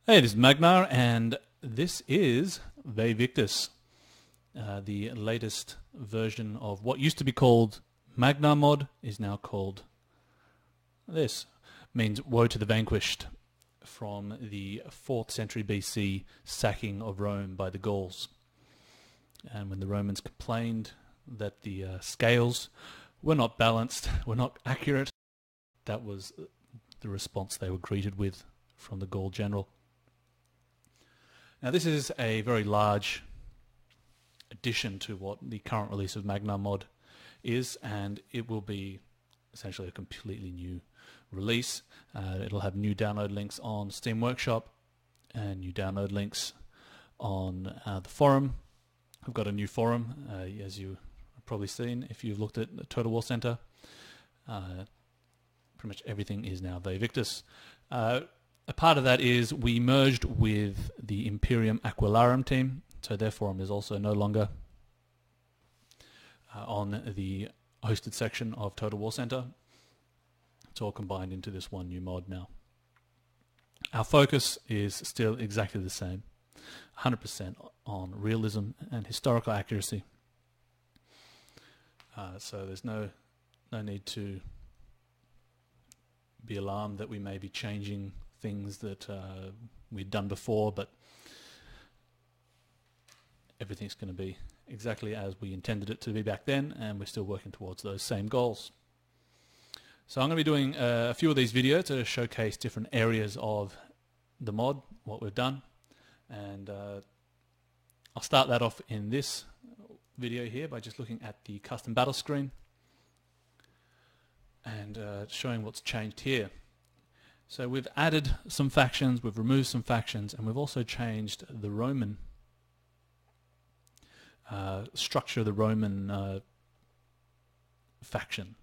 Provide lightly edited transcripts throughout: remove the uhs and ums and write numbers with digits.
Hey, this is Magnar, and this is Vae Victis, the latest version of what used to be called Magnar Mod is now called this. Means Woe to the Vanquished, from the 4th century BC sacking of Rome by the Gauls. And when the Romans complained that the scales were not balanced, were not accurate, that was the response they were greeted with from the Gaul general. Now this is a very large addition to what the current release of Magnar Mod is, and it will be essentially a completely new release. It'll have new download links on Steam Workshop and new download links on the forum. I've got a new forum, as you have probably seen if you've looked at the Total War Center. Pretty much everything is now Vae Victis. A part of that is we merged with the Imperium Aquilarum team, so their forum is also no longer on the hosted section of Total War Center. It's all combined into this one new mod now. Our focus is still exactly the same, 100% on realism and historical accuracy. So there's no need to be alarmed that we may be changing things that we'd done before, but everything's going to be exactly as we intended it to be back then, and we're still working towards those same goals. So I'm going to be doing a few of these videos to showcase different areas of the mod, what we've done, and I'll start that off in this video here by just looking at the custom battle screen and showing what's changed here. So we've added some factions, we've removed some factions, and we've also changed the Roman structure of the Roman faction.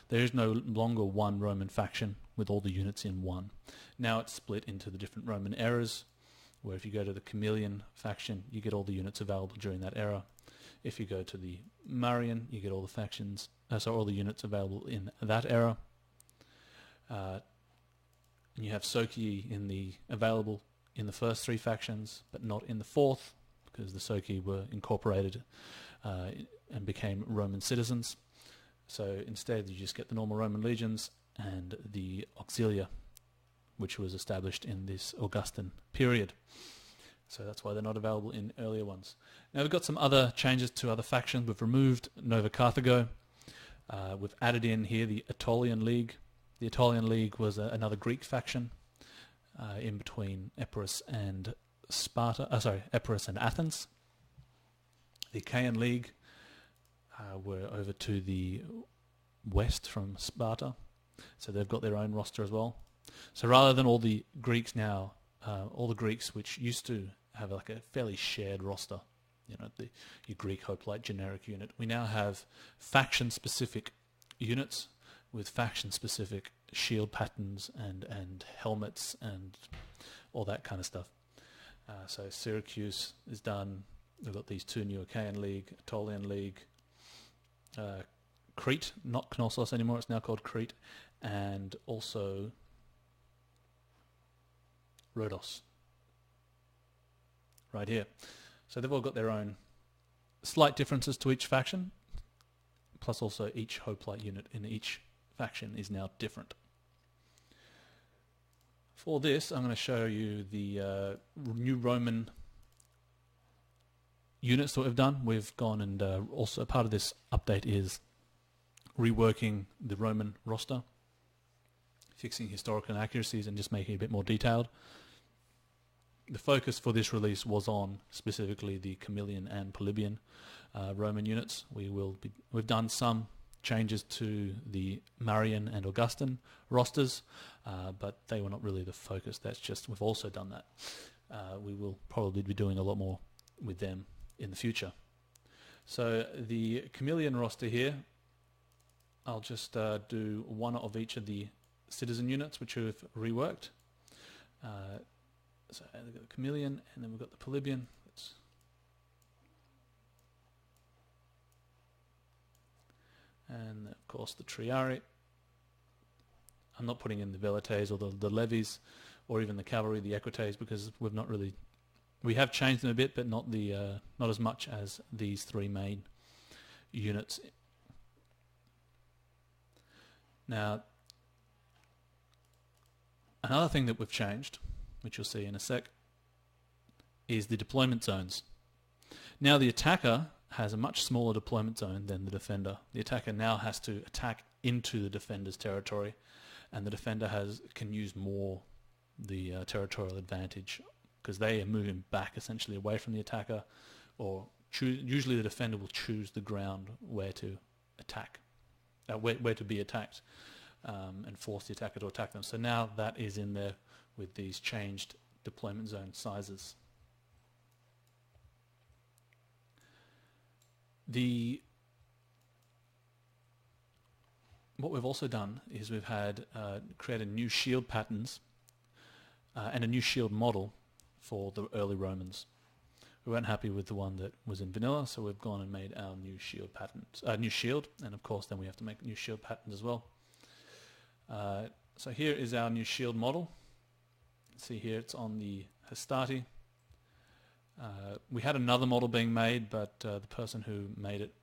There is no longer one Roman faction with all the units in one. Now it's split into the different Roman eras, where if you go to the Camillian faction, you get all the units available during that era. If you go to the Marian, you get all the factions, all the units available in that era. You have Soci available in the first 3 factions, but not in the 4th, because the Soci were incorporated and became Roman citizens. So instead you just get the normal Roman legions and the Auxilia, which was established in this Augustan period. So that's why they're not available in earlier ones. Now we've got some other changes to other factions. We've removed Nova Carthago. We've added in here the Aetolian League. The Aetolian League was another Greek faction in between Epirus and Epirus and Athens. The Achaean League were over to the west from Sparta, so they've got their own roster as well. So rather than all the Greeks now, all the Greeks which used to have like a fairly shared roster, you know, your Greek hoplite generic unit, we now have faction-specific units with faction-specific shield patterns and helmets and all that kind of stuff. So Syracuse is done. We've got these 2 new Achaean League, Aetolian League, Crete, not Knossos anymore, it's now called Crete, and also Rhodos, right here. So they've all got their own slight differences to each faction, plus also each hoplite unit in each faction is now different. For this, I'm going to show you the new Roman units that we've done. We've gone and also part of this update is reworking the Roman roster, fixing historical inaccuracies and just making it a bit more detailed. The focus for this release was on specifically the Camillian and Polybian Roman units. We've done some changes to the Marian and Augustan rosters, but they were not really the focus. That's just, we've also done that. We will probably be doing a lot more with them in the future. So the Camillian roster here, I'll just do one of each of the citizen units which we've reworked. So we've got the Camillian, and then we've got the Polybian. And of course the Triari. I'm not putting in the Velites or the levies. or even the cavalry, the equites, because we have changed them a bit, but not as much as these three main units. Now, another thing that we've changed, which you'll see in a sec, is the deployment zones. Now the attacker has a much smaller deployment zone than the defender. The attacker now has to attack into the defender's territory, and the defender can use more the territorial advantage because they are moving back essentially away from the attacker, or usually the defender will choose the ground where to attack, where to be attacked, and force the attacker to attack them. So now that is in there with these changed deployment zone sizes. What we've also done is we've had created new shield patterns and a new shield model for the early Romans. We weren't happy with the one that was in vanilla, so we've gone and made our new shield patterns, new shield, and of course then we have to make new shield patterns as well. So here is our new shield model. See here, it's on the Hastati. We had another model being made, but the person who made it,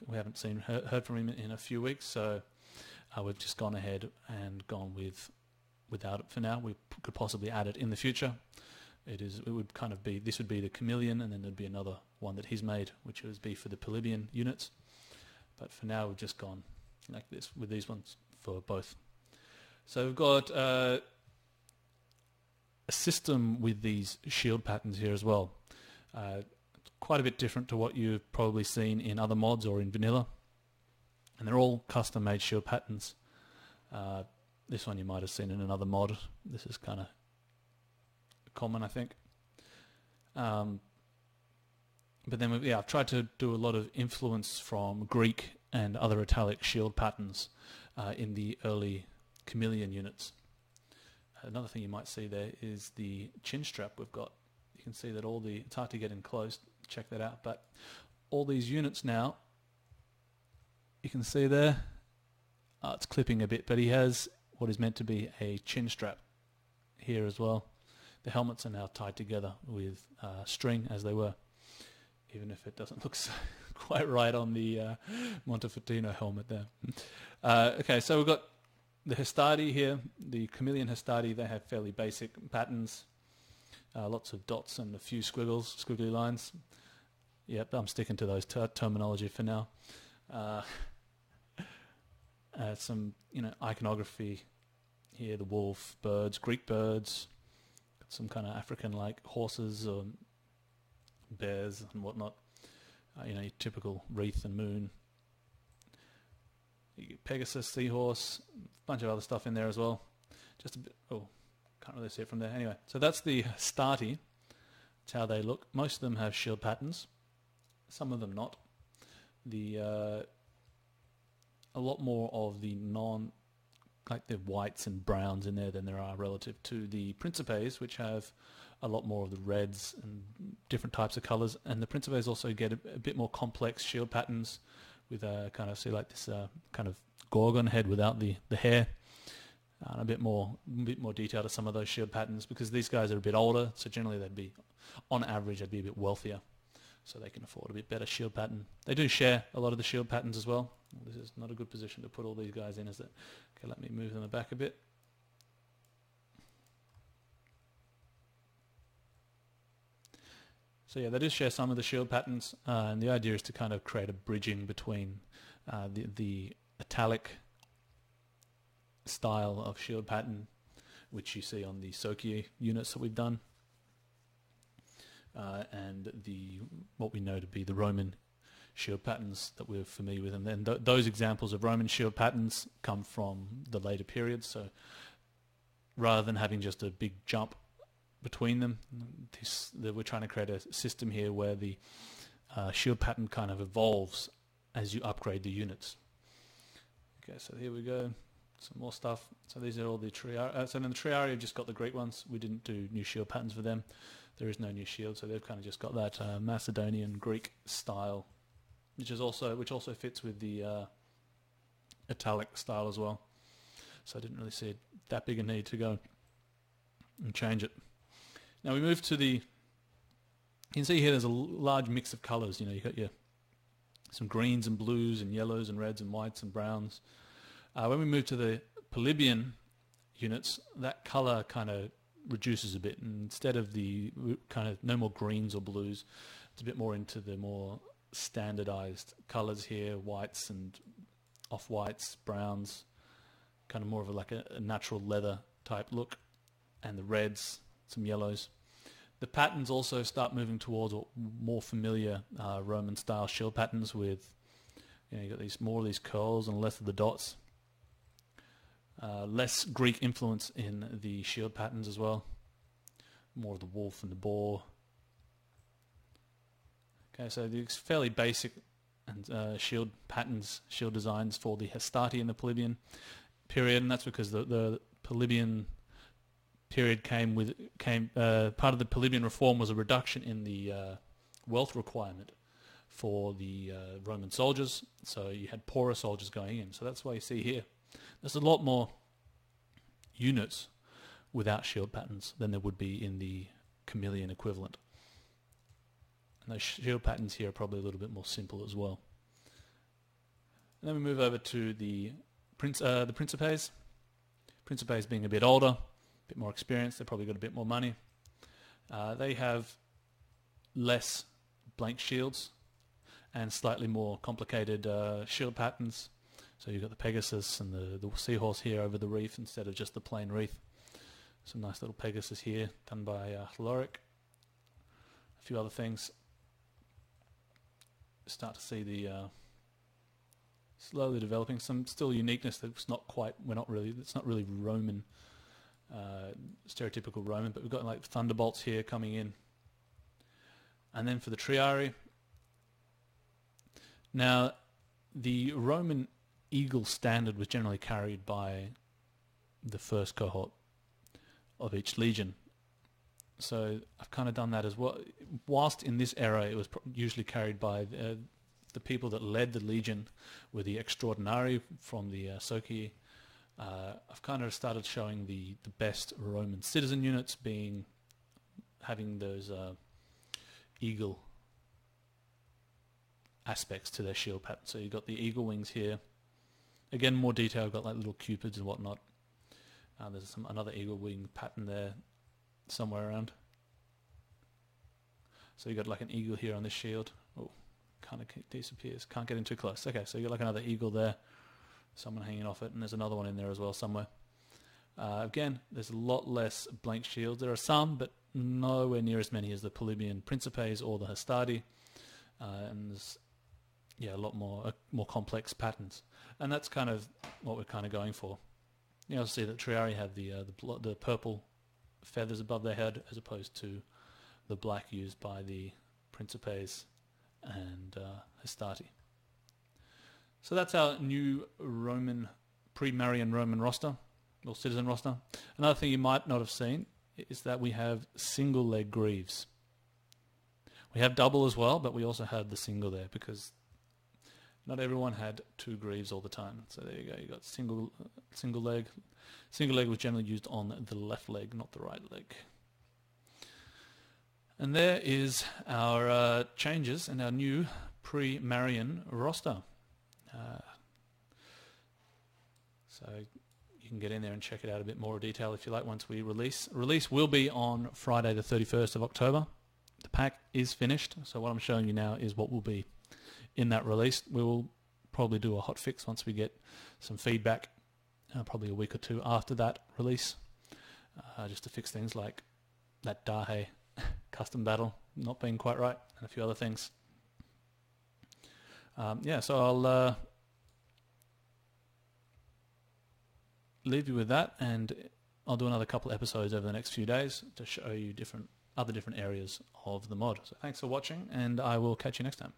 we haven't heard from him in a few weeks, so we've just gone ahead and gone without it for now. We could possibly add it in the future. It would kind of be, this would be the chameleon, and then there'd be another one that he's made, which would be for the Polybian units. But for now, we've just gone like this with these ones for both. So we've got a system with these shield patterns here as well. Quite a bit different to what you've probably seen in other mods or in vanilla, and they're all custom-made shield patterns. This one you might have seen in another mod. This is kind of common, I think. But then I've tried to do a lot of influence from Greek and other Italic shield patterns in the early chameleon units. Another thing you might see there is the chin strap we've got. You can see that it's hard to get in close, check that out, but all these units now, you can see there, it's clipping a bit, but he has what is meant to be a chin strap here as well. The helmets are now tied together with string as they were, even if it doesn't look quite right on the Montefortino helmet there. Okay, so we've got the Hastati here, the chameleon Hastati. They have fairly basic patterns. Lots of dots and a few squiggly lines. Yep, I'm sticking to those terminology for now. Some, iconography here: the wolf, birds, Greek birds, some kind of African-like horses or bears and whatnot. Your typical wreath and moon. You get Pegasus, seahorse, a bunch of other stuff in there as well. Just a bit. Oh. Can't really see it from there. Anyway, so that's the Hastati. That's how they look. Most of them have shield patterns. Some of them not. A lot more of the like the whites and browns in there than there are relative to the Principes, which have a lot more of the reds and different types of colours. And the Principes also get a bit more complex shield patterns with kind of, see, like this kind of gorgon head without the hair. A bit more detail to some of those shield patterns, because these guys are a bit older, so generally on average they'd be a bit wealthier, so they can afford a bit better shield pattern. They do share a lot of the shield patterns as well. This is not a good position to put all these guys in, is it? Okay, let me move them back a bit. So yeah, they do share some of the shield patterns, and the idea is to kind of create a bridging between the Italic style of shield pattern, which you see on the Sokie units that we've done, and what we know to be the Roman shield patterns that we're familiar with. And then those examples of Roman shield patterns come from the later periods. So rather than having just a big jump between them, we're trying to create a system here where the shield pattern kind of evolves as you upgrade the units. Okay, so here we go. Some more stuff. So these are all the Triarii. So in the Triarii, I've just got the Greek ones. We didn't do new shield patterns for them. There is no new shield, so they've kind of just got that Macedonian Greek style, which also fits with the Italic style as well. So I didn't really see that big a need to go and change it. Now we move to you can see here there's a large mix of colours. You've got some greens and blues and yellows and reds and whites and browns. When we move to the Polybian units, that colour kind of reduces a bit, and instead of the kind of no more greens or blues, it's a bit more into the more standardized colours here, whites and off-whites, browns, kind of more of a natural leather type look, and the reds, some yellows. The patterns also start moving towards more familiar Roman style shield patterns with, you've got more of these curls and less of the dots. Less Greek influence in the shield patterns as well. More of the wolf and the boar. Okay, so the fairly basic and shield patterns, shield designs for the Hastati in the Polybian period, and that's because the Polybian period part of the Polybian reform was a reduction in the wealth requirement for the Roman soldiers. So you had poorer soldiers going in. So that's why you see here there's a lot more units without shield patterns than there would be in the Camillian equivalent. And those shield patterns here are probably a little bit more simple as well. And then we move over to the Principes. Principes being a bit older, a bit more experienced, they've probably got a bit more money. They have less blank shields and slightly more complicated shield patterns. So you've got the Pegasus and the seahorse here over the wreath instead of just the plain wreath. Some nice little Pegasus here done by Chloric. A few other things. Start to see the slowly developing some still uniqueness that's it's not really Roman, stereotypical Roman, but we've got like thunderbolts here coming in. And then for the Triarii, now the Roman eagle standard was generally carried by the first cohort of each legion. So I've kind of done that as well. Whilst in this era it was usually carried by the people that led the legion were the extraordinari from the Socii. I've kind of started showing the best Roman citizen units having those eagle aspects to their shield pattern. So you've got the eagle wings here. Again, more detail. I've got like little cupids and whatnot. There's another eagle wing pattern there somewhere around. So you've got like an eagle here on this shield. Oh, kind of disappears. Can't get in too close. Okay, so you've got like another eagle there. Someone hanging off it, and there's another one in there as well somewhere. Again, there's a lot less blank shields. There are some, but nowhere near as many as the Polybian Principes or the Hastati. And there's a lot more complex patterns. And that's kind of what we're kind of going for. You'll see that Triarii have the purple feathers above their head as opposed to the black used by the Principes and Hastati. So that's our new pre-Marian Roman roster, or citizen roster. Another thing you might not have seen is that we have single leg greaves. We have double as well, but we also had the single there because not everyone had two greaves all the time. So there you go. You got single leg. Single leg was generally used on the left leg, not the right leg. And there is our changes and our new pre-Marian roster. So you can get in there and check it out a bit more detail if you like once we release. Release will be on Friday the 31st of October. The pack is finished, so what I'm showing you now is what will be in that release. We will probably do a hot fix once we get some feedback, probably a week or two after that release, just to fix things like that Dahe custom battle not being quite right and a few other things. So I'll leave you with that, and I'll do another couple episodes over the next few days to show you other different areas of the mod. So thanks for watching, and I will catch you next time.